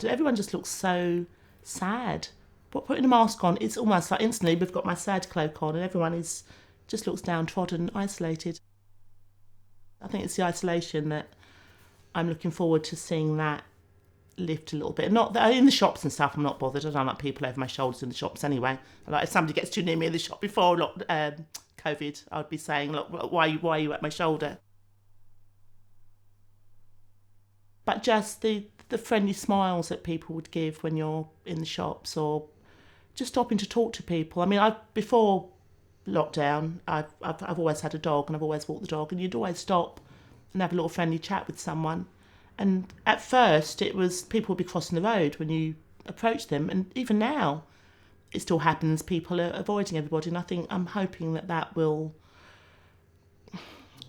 Everyone just looks so sad. But putting a mask on, it's almost like instantly we've got my sad cloak on and everyone is just looks downtrodden, isolated. I think it's the isolation that I'm looking forward to seeing that lift a little bit. Not that in the shops and stuff, I'm not bothered. I don't like people over my shoulders in the shops anyway. Like if somebody gets too near me in the shop before COVID, I would be saying, look, why are you at my shoulder? But just the friendly smiles that people would give when you're in the shops or just stopping to talk to people. I mean, before lockdown, I've always had a dog and I've always walked the dog, and you'd always stop and have a little friendly chat with someone. And at first, it was people would be crossing the road when you approach them, and even now, it still happens. People are avoiding everybody, and I think I'm hoping that will,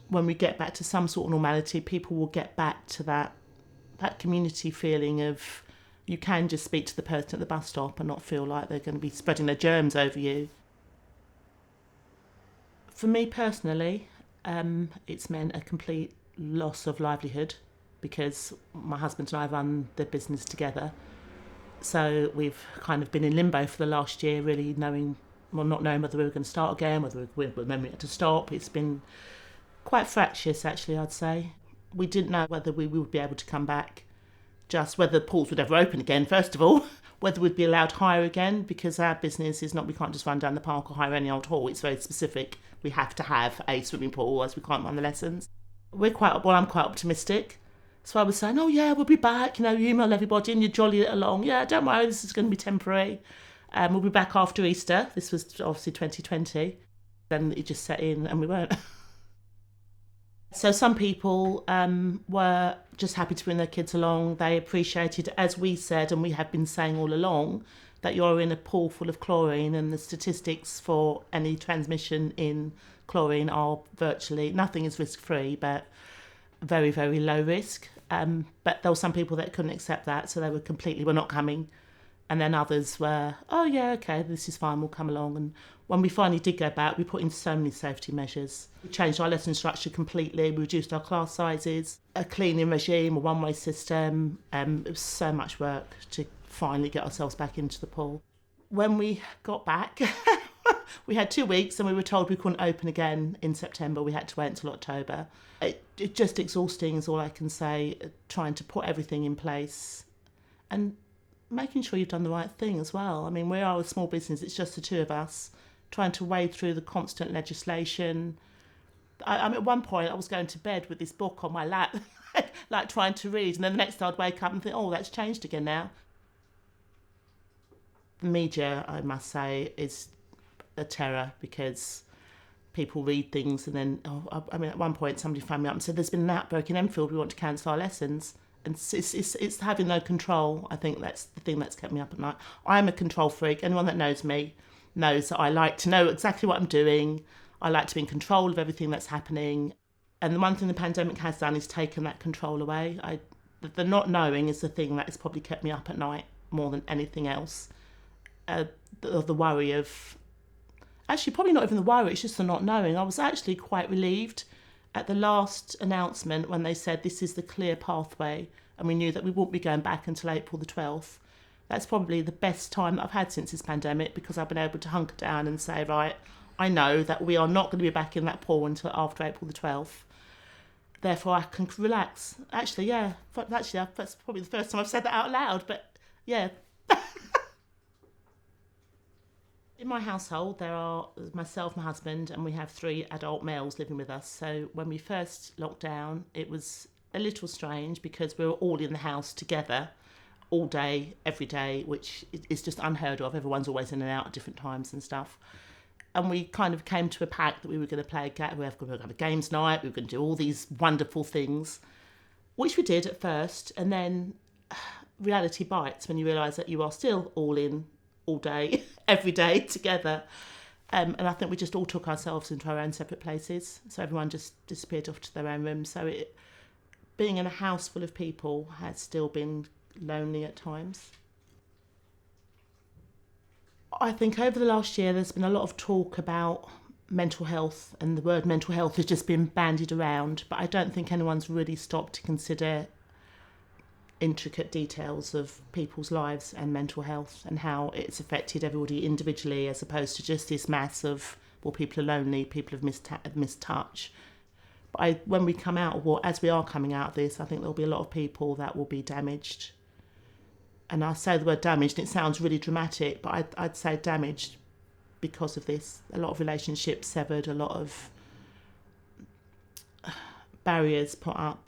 when we get back to some sort of normality, people will get back to that community feeling of you can just speak to the person at the bus stop and not feel like they're going to be spreading their germs over you. For me personally, it's meant a complete loss of livelihood because my husband and I run the business together. So we've kind of been in limbo for the last year, really not knowing whether we were going to start again, when we had to stop. It's been quite fractious, actually, I'd say. We didn't know whether we would be able to come back, just whether the pools would ever open again, first of all, whether we'd be allowed to hire again, because our business is not, we can't just run down the park or hire any old hall. It's very specific. We have to have a swimming pool, as we can't run the lessons. I'm quite optimistic. So I was saying, oh yeah, we'll be back, you email everybody and you jolly it along. Yeah, don't worry, this is going to be temporary. We'll be back after Easter. This was obviously 2020. Then it just set in and we weren't. So some people were just happy to bring their kids along. They appreciated, as we said, and we have been saying all along, that you're in a pool full of chlorine, and the statistics for any transmission in chlorine are virtually, nothing is risk-free, but very, very low risk. But there were some people that couldn't accept that, so they were not coming. And then others were, oh yeah, okay, this is fine, we'll come along. And when we finally did go back, we put in so many safety measures. We changed our lesson structure completely, we reduced our class sizes, a cleaning regime, a one-way system. It was so much work to finally get ourselves back into the pool. When we got back, we had 2 weeks and we were told we couldn't open again in September. We had to wait until October. It just exhausting is all I can say, trying to put everything in place and making sure you've done the right thing as well. I mean, we are a small business, it's just the two of us, trying to wade through the constant legislation. I mean, at one point I was going to bed with this book on my lap, like trying to read, and then the next day I'd wake up and think, oh, that's changed again now. The media, I must say, is a terror because people read things and then, at one point somebody phoned me up and said, there's been an outbreak in Enfield, we want to cancel our lessons. And it's having no control. I think that's the thing that's kept me up at night. I'm a control freak. Anyone that knows me knows that I like to know exactly what I'm doing. I like to be in control of everything that's happening. And the one thing the pandemic has done is taken that control away. The not knowing is the thing that has probably kept me up at night more than anything else. The worry of... Actually, probably not even the worry, it's just the not knowing. I was actually quite relieved at the last announcement when they said this is the clear pathway and we knew that we wouldn't be going back until April the 12th. That's probably the best time that I've had since this pandemic because I've been able to hunker down and say, right, I know that we are not going to be back in that pool until after April the 12th. Therefore, I can relax. Actually, yeah, that's probably the first time I've said that out loud, but yeah. In my household, there are myself, my husband, and we have 3 adult males living with us. So when we first locked down, it was a little strange because we were all in the house together all day, every day, which is just unheard of. Everyone's always in and out at different times and stuff. And we kind of came to a pact that we were going to play we were going to have a games night, we were going to do all these wonderful things, which we did at first. And then reality bites when you realise that you are still all in all day, every day together. And I think we just all took ourselves into our own separate places. So everyone just disappeared off to their own room. So being in a house full of people has still been lonely at times. I think over the last year there's been a lot of talk about mental health, and the word mental health has just been bandied around, but I don't think anyone's really stopped to consider intricate details of people's lives and mental health and how it's affected everybody individually, as opposed to just this mass of, well, people are lonely, people have missed touch. But when we come out, as we are coming out of this, I think there'll be a lot of people that will be damaged. And I say the word damaged, and it sounds really dramatic, but I'd say damaged because of this. A lot of relationships severed, a lot of barriers put up,